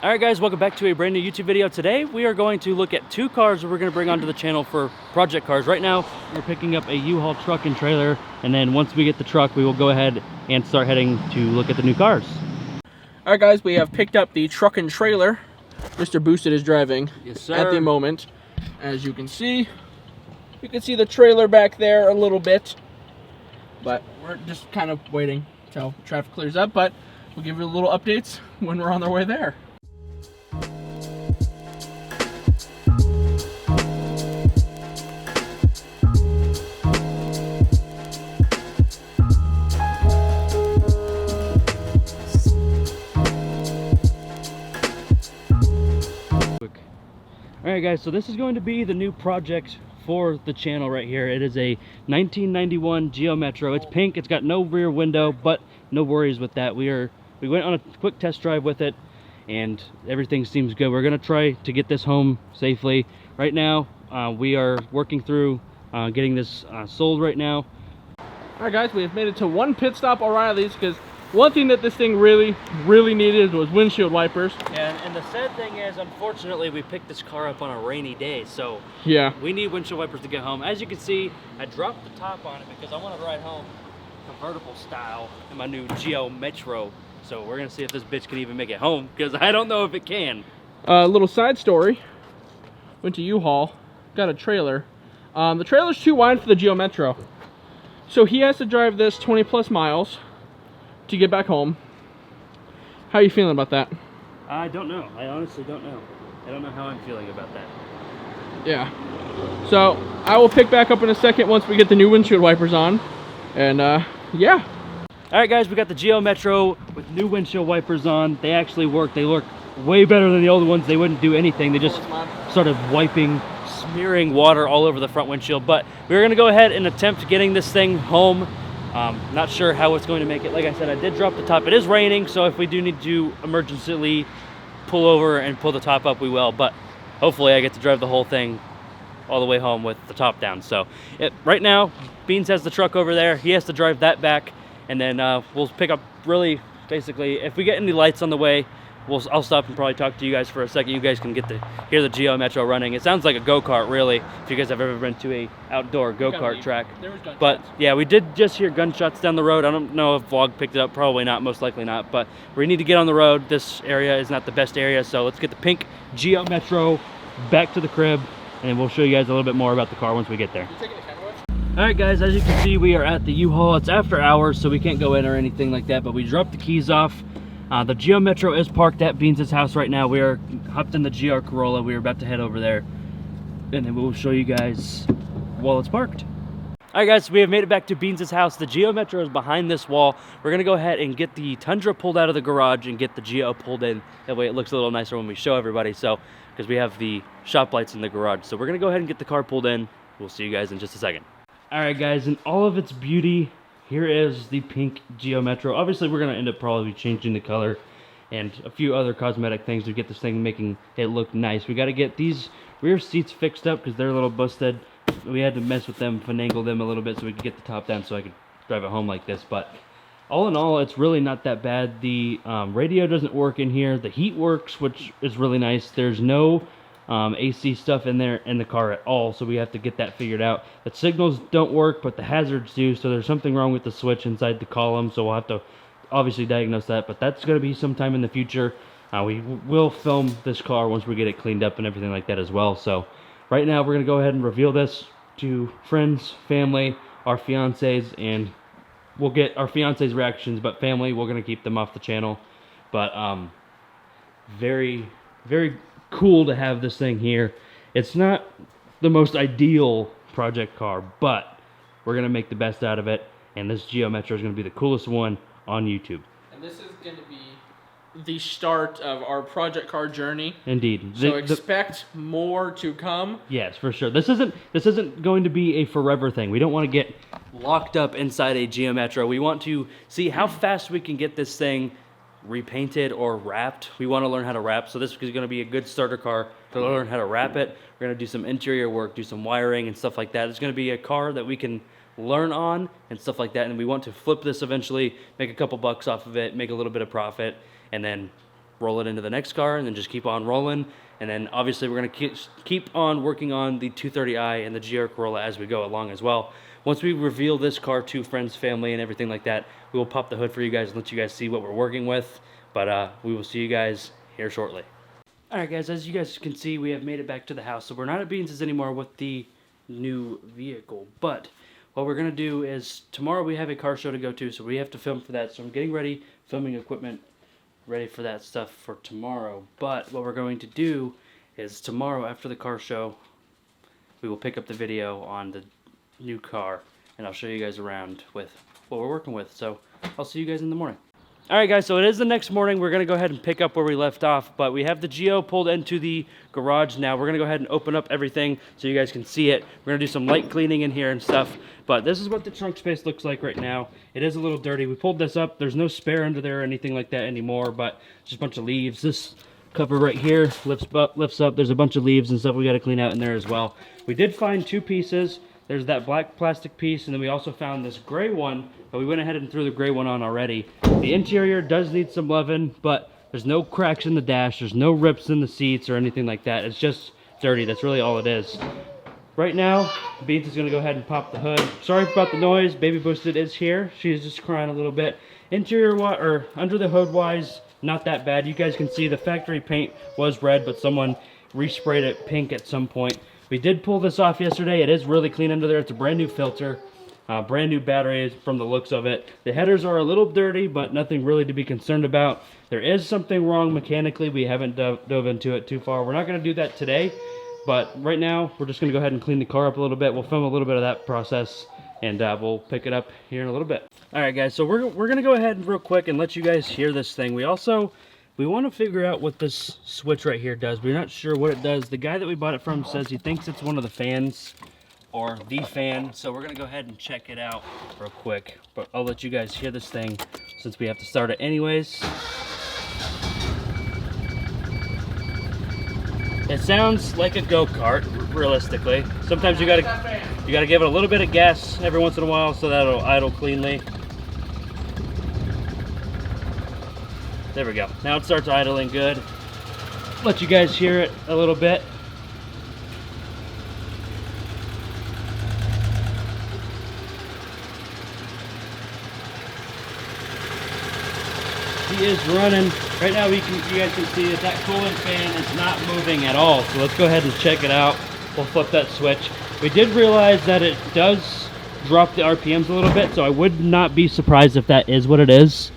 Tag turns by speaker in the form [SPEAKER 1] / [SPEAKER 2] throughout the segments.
[SPEAKER 1] Alright guys, welcome back to a brand new YouTube video. Today we are going to look at two cars that we're going to bring onto the channel for project cars. Right now we're picking up a U-Haul truck and trailer, and then once we get the truck we will go ahead and start heading to look at the new cars.
[SPEAKER 2] Alright guys, we have picked up the truck and trailer Mr. Boosted is driving at the moment. As you can see the trailer back there a little bit, but we're just kind of waiting until traffic clears up, but we'll give you little updates when we're on our way there.
[SPEAKER 1] Alright guys, so this is going to be the new project for the channel right here. It is a 1991 Geo Metro. It's pink, it's got no rear window, but no worries with that. We went on a quick test drive with it and everything seems good. We're gonna try to get this home safely. Right now, we are working through getting this sold right now.
[SPEAKER 2] Alright guys, we have made it to one pit stop O'Reilly's because one thing that this thing really needed was windshield wipers.
[SPEAKER 1] And the sad thing is, unfortunately, we picked this car up on a rainy day, so
[SPEAKER 2] yeah,
[SPEAKER 1] we need windshield wipers to get home. As you can see, I dropped the top on it because I want to ride home convertible style in my new Geo Metro. So we're gonna see if this bitch can even make it home, because I don't know if it can.
[SPEAKER 2] Little side story. Went to U-Haul, got a trailer. The trailer's too wide for the Geo Metro, so he has to drive this 20 plus miles to get back home. How are you feeling about that?
[SPEAKER 1] I don't know. I honestly don't know. I don't know how I'm feeling about that.
[SPEAKER 2] Yeah. So I will pick back up in a second once we get the new windshield wipers on. And yeah.
[SPEAKER 1] Alright guys, we got the Geo Metro with new windshield wipers on. They actually work. They work way better than the old ones. They wouldn't do anything. They just started wiping, smearing water all over the front windshield. But we're going to go ahead and attempt getting this thing home. Not sure how it's going to make it. Like I said, I did drop the top. It is raining, so if we do need to emergencyly pull over and pull the top up, we will. But hopefully I get to drive the whole thing all the way home with the top down. So right now, Beans has the truck over there. He has to drive that back, and then we'll pick up really, basically, if we get any lights on the way, I'll stop and probably talk to you guys for a second. You guys can get hear the Geo Metro running. It sounds like a go-kart, really, if you guys have ever been to a outdoor go-kart track. But yeah, we did just hear gunshots down the road. I don't know if vlog picked it up, probably not, most likely not, but we need to get on the road. This area is not the best area, so let's get the pink Geo Metro back to the crib, and we'll show you guys a little bit more about the car once we get there. Alright guys, as you can see, we are at the U-Haul. It's after hours, so we can't go in or anything like that, but we dropped the keys off. The Geo Metro is parked at Beans' house right now. We are hopped in the GR Corolla. We are about to head over there, and then we'll show you guys while it's parked. Alright guys, we have made it back to Beans' house. The Geo Metro is behind this wall. We're gonna go ahead and get the Tundra pulled out of the garage and get the Geo pulled in. That way it looks a little nicer when we show everybody, so because we have the shop lights in the garage. So we're gonna go ahead and get the car pulled in. We'll see you guys in just a second. Alright guys, in all of its beauty, here is the pink Geo Metro. Obviously, we're going to end up probably changing the color and a few other cosmetic things to get this thing making it look nice. We got to get these rear seats fixed up because they're a little busted. We had to mess with them, finagle them a little bit so we could get the top down so I could drive it home like this. But all in all, it's really not that bad. The radio doesn't work in here. The heat works, which is really nice. There's no AC stuff in there in the car at all, so we have to get that figured out. The signals don't work, but the hazards do, so there's something wrong with the switch inside the column, so we'll have to obviously diagnose that, but that's going to be sometime in the future. We will film this car once we get it cleaned up and everything like that as well. So right now we're going to go ahead and reveal this to friends, family, our fiancés, and we'll get our fiancés' reactions, but family, we're going to keep them off the channel. But very cool to have this thing here. It's not the most ideal project car, but we're gonna make the best out of it, and this Geo Metro is gonna be the coolest one on YouTube.
[SPEAKER 2] And this is going to be the start of our project car journey.
[SPEAKER 1] Indeed.
[SPEAKER 2] So expect more to come.
[SPEAKER 1] Yes, for sure. This isn't going to be a forever thing. We don't want to get locked up inside a Geo Metro. We want to see how fast we can get this thing repainted or wrapped. We want to learn how to wrap, so this is going to be a good starter car to learn how to wrap it. We're going to do some interior work, do some wiring and stuff like that. It's going to be a car that we can learn on and stuff like that, and we want to flip this eventually, make a couple bucks off of it, make a little bit of profit, and then roll it into the next car, and then just keep on rolling. And then obviously we're going to keep on working on the 230i and the GR Corolla as we go along as well. Once we reveal this car to friends, family, and everything like that, we will pop the hood for you guys and let you guys see what we're working with. But we will see you guys here shortly. Alright guys, as you guys can see, we have made it back to the house. So we're not at Beans' anymore with the new vehicle. But what we're going to do is, tomorrow we have a car show to go to, so we have to film for that. So I'm getting ready, filming equipment, ready for that stuff for tomorrow. But what we're going to do is tomorrow after the car show, we will pick up the video on the new car, and I'll show you guys around with what we're working with. So I'll see you guys in the morning. Alright guys, so it is the next morning. We're going to go ahead and pick up where we left off, but we have the Geo pulled into the garage now. We're going to go ahead and open up everything so you guys can see it. We're going to do some light cleaning in here and stuff, but this is what the trunk space looks like right now. It is a little dirty. We pulled this up. There's no spare under there or anything like that anymore, but just a bunch of leaves. This cover right here lifts up. There's a bunch of leaves and stuff we got to clean out in there as well. We did find two pieces. There's that black plastic piece, and then we also found this gray one, but we went ahead and threw the gray one on already. The interior does need some loving, but there's no cracks in the dash, there's no rips in the seats or anything like that. It's just dirty. That's really all it is. Right now, Beans is going to go ahead and pop the hood. Sorry about the noise. Baby Boosted is here. She's just crying a little bit. Interior or under the hood wise, not that bad. You guys can see the factory paint was red, but someone resprayed it pink at some point. We did pull this off yesterday. It is really clean under there. It's a brand new filter, brand new batteries from the looks of it. The headers are a little dirty, but nothing really to be concerned about. There is something wrong mechanically. We haven't dove into it too far. We're not going to do that today, but right now we're just going to go ahead and clean the car up a little bit. We'll film a little bit of that process, and we'll pick it up here in a little bit. All right, guys, so we're going to go ahead real quick and let you guys hear this thing. We want to figure out what this switch right here does. We're not sure what it does. The guy that we bought it from says he thinks it's one of the fans or the fan. So we're going to go ahead and check it out real quick. But I'll let you guys hear this thing since we have to start it anyways. It sounds like a go-kart, realistically. Sometimes you gotta give it a little bit of gas every once in a while so that it'll idle cleanly. There we go. Now it starts idling good. Let you guys hear it a little bit. He is running. Right now you guys can see that cooling fan is not moving at all. So let's go ahead and check it out. We'll flip that switch. We did realize that it does drop the RPMs a little bit, so I would not be surprised if that is what it is.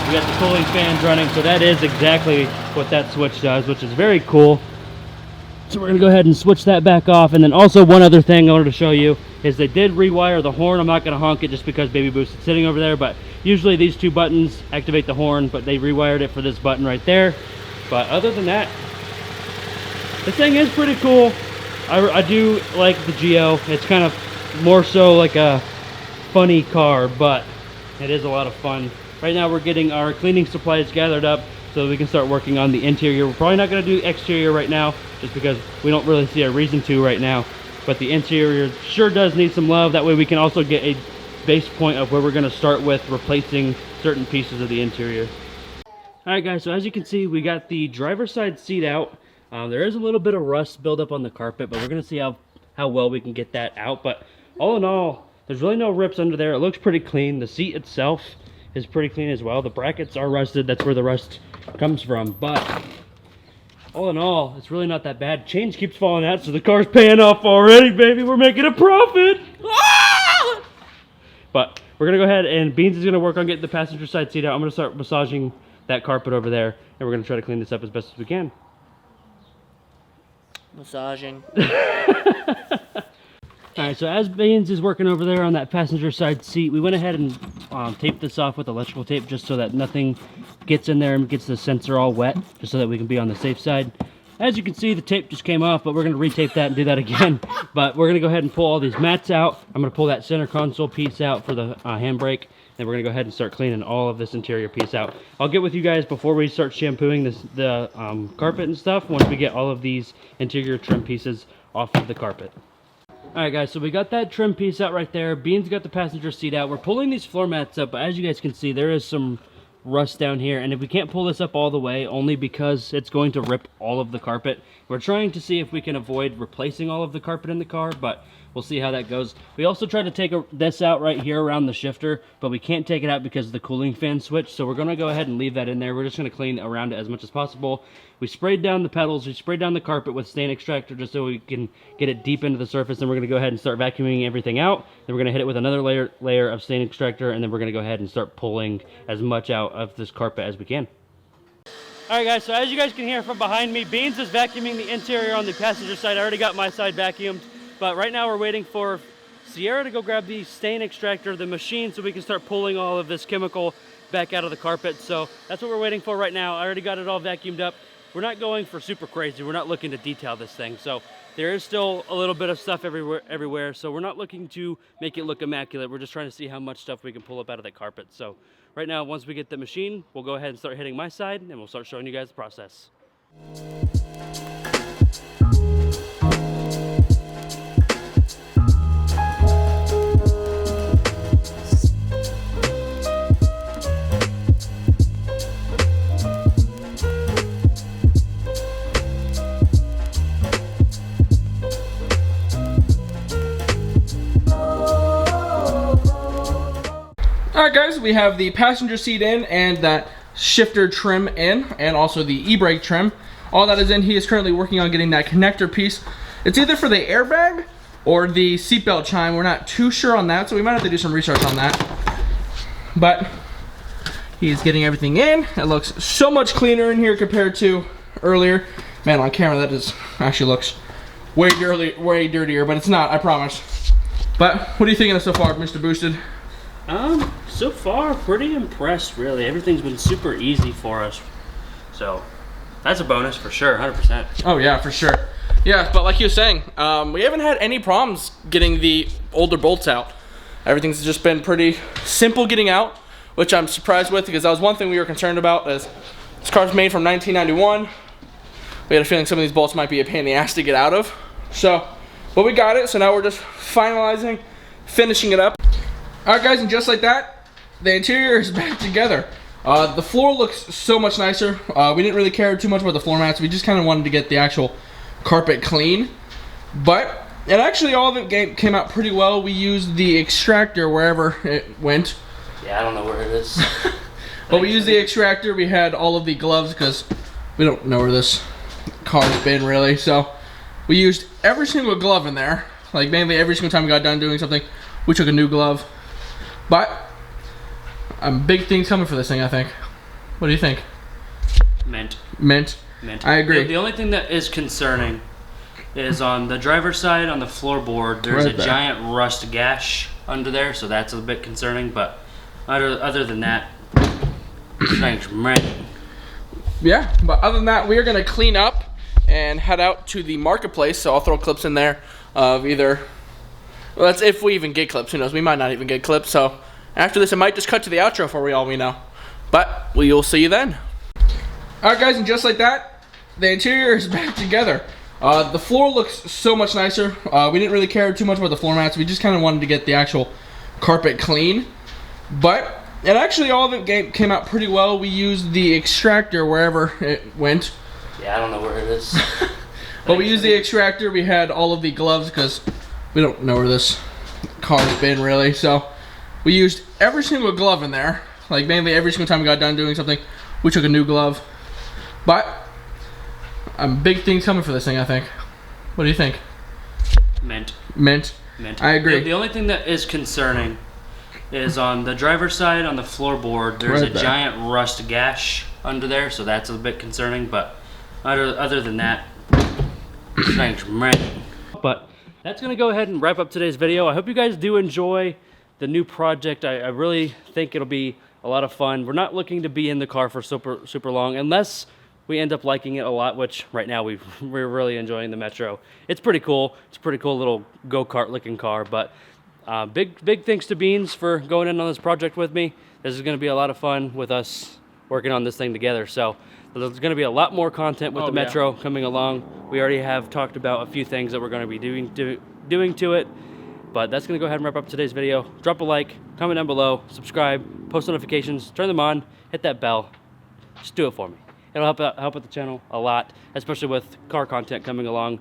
[SPEAKER 1] We got the cooling fans running, so that is exactly what that switch does, which is very cool. So we're going to go ahead and switch that back off. And then also one other thing I wanted to show you is they did rewire the horn. I'm not going to honk it just because Baby Boost is sitting over there, but usually these two buttons activate the horn, but they rewired it for this button right there. But other than that, this thing is pretty cool. I do like the Geo. It's kind of more so like a funny car, but it is a lot of fun. Right now we're getting our cleaning supplies gathered up so we can start working on the interior. We're probably not going to do exterior right now just because we don't really see a reason to right now. But the interior sure does need some love. That way we can also get a base point of where we're going to start with replacing certain pieces of the interior. Alright guys, so as you can see, we got the driver's side seat out. There is a little bit of rust buildup on the carpet, but we're going to see how well we can get that out. But all in all, there's really no rips under there. It looks pretty clean. The seat itself is pretty clean as well. The brackets are rusted. That's where the rust comes from. But all in all, it's really not that bad. Change keeps falling out, so the car's paying off already, baby. We're making a profit. Ah! But we're going to go ahead, and Beans is going to work on getting the passenger side seat out. I'm going to start massaging that carpet over there, and we're going to try to clean this up as best as we can.
[SPEAKER 3] Massaging.
[SPEAKER 1] Alright, so as Beans is working over there on that passenger side seat, we went ahead and taped this off with electrical tape just so that nothing gets in there and gets the sensor all wet, just so that we can be on the safe side. As you can see, the tape just came off, but we're going to retape that and do that again. But we're going to go ahead and pull all these mats out. I'm going to pull that center console piece out for the handbrake. Then we're going to go ahead and start cleaning all of this interior piece out. I'll get with you guys before we start shampooing the carpet and stuff once we get all of these interior trim pieces off of the carpet. All right, guys, so we got that trim piece out right there. Beans got the passenger seat out. We're pulling these floor mats up, but as you guys can see, there is some rust down here. And if we can't pull this up all the way, only because it's going to rip all of the carpet, we're trying to see if we can avoid replacing all of the carpet in the car, but we'll see how that goes. We also tried to take this out right here around the shifter, but we can't take it out because of the cooling fan switch, so we're going to go ahead and leave that in there. We're just going to clean around it as much as possible. We sprayed down the pedals, we sprayed down the carpet with stain extractor just so we can get it deep into the surface, and we're going to go ahead and start vacuuming everything out. Then we're going to hit it with another layer of stain extractor, and then we're going to go ahead and start pulling as much out of this carpet as we can. Alright guys, so as you guys can hear from behind me, Beans is vacuuming the interior on the passenger side. I already got my side vacuumed, but right now we're waiting for Sierra to go grab the stain extractor, the machine, so we can start pulling all of this chemical back out of the carpet. So that's what we're waiting for right now. I already got it all vacuumed up. We're not going for super crazy. We're not looking to detail this thing. So there is still a little bit of stuff everywhere. So we're not looking to make it look immaculate. We're just trying to see how much stuff we can pull up out of that carpet. So right now, once we get the machine, we'll go ahead and start hitting my side, and we'll start showing you guys the process.
[SPEAKER 2] Alright guys, we have the passenger seat in and that shifter trim in, and also the e-brake trim. All that is in. He is currently working on getting that connector piece. It's either for the airbag or the seatbelt chime. We're not too sure on that, so we might have to do some research on that. But he's getting everything in. It looks so much cleaner in here compared to earlier. Man, on camera that just actually looks way dirtier, but it's not, I promise. But what are you thinking of so far, Mr. Boosted?
[SPEAKER 1] So far, pretty impressed, really. Everything's been super easy for us. So, that's a bonus for sure, 100%.
[SPEAKER 2] Oh yeah, for sure. Yeah, but like you were saying, we haven't had any problems getting the older bolts out. Everything's just been pretty simple getting out, which I'm surprised with, because that was one thing we were concerned about, is this car's made from 1991. We had a feeling some of these bolts might be a pain in the ass to get out of. So, but we got it, so now we're just finalizing, finishing it up. Alright guys, and just like that, the interior is back together. The floor looks so much nicer. We didn't really care too much about the floor mats. We just kind of wanted to get the actual carpet clean. But it actually, all of it came out pretty well. We used the extractor wherever it went.
[SPEAKER 1] Yeah, I don't know where it is.
[SPEAKER 2] But we used the extractor. We had all of the gloves because we don't know where this car's been really. So we used every single glove in there. Like mainly every single time we got done doing something, we took a new glove. But big things coming for this thing, I think. What do you think?
[SPEAKER 1] Mint.
[SPEAKER 2] I agree.
[SPEAKER 1] The only thing that is concerning is on the driver's side, on the floorboard, there's a giant rust gash under there, so that's a bit concerning. But other than that, thanks, man.
[SPEAKER 2] Yeah, but other than that, we are gonna clean up and head out to the marketplace. So I'll throw clips in there of either. Well, that's if we even get clips. Who knows? We might not even get clips. So after this, it might just cut to the outro for all we know. But we'll see you then. Alright guys, and just like that, the interior is back together. The floor looks so much nicer. We didn't really care too much about the floor mats. We just kind of wanted to get the actual carpet clean. But it actually, all of it came out pretty well. We used the extractor wherever it went.
[SPEAKER 1] Yeah, I don't know where it is.
[SPEAKER 2] But we used the extractor. We had all of the gloves because we don't know where this car's been really. So we used every single glove in there. Like mainly every single time we got done doing something, we took a new glove. But big things coming for this thing, I think. What do you think?
[SPEAKER 1] Mint.
[SPEAKER 2] I agree.
[SPEAKER 1] The only thing that is concerning is on the driver's side, on the floorboard, there's a giant rust gash under there, so that's a bit concerning. But other than that, thanks, man. But that's gonna go ahead and wrap up today's video. I hope you guys do enjoy the new project. I really think it'll be a lot of fun. We're not looking to be in the car for super long, unless we end up liking it a lot, which right now we're really enjoying the Metro. It's pretty cool. It's a pretty cool little go-kart looking car. But big thanks to Beans for going in on this project with me. This is going to be a lot of fun with us working on this thing together. So there's going to be a lot more content with the Metro coming along. We already have talked about a few things that we're going to be doing to it. But that's going to go ahead and wrap up today's video. Drop a like, comment down below, subscribe, post notifications, turn them on, hit that bell. Just do it for me. It'll help out the channel a lot, especially with car content coming along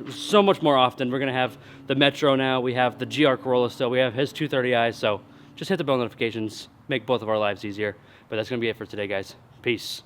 [SPEAKER 1] so much more often. We're going to have the Metro now. We have the GR Corolla still. We have his 230i. So just hit the bell notifications. Make both of our lives easier. But that's going to be it for today, guys. Peace.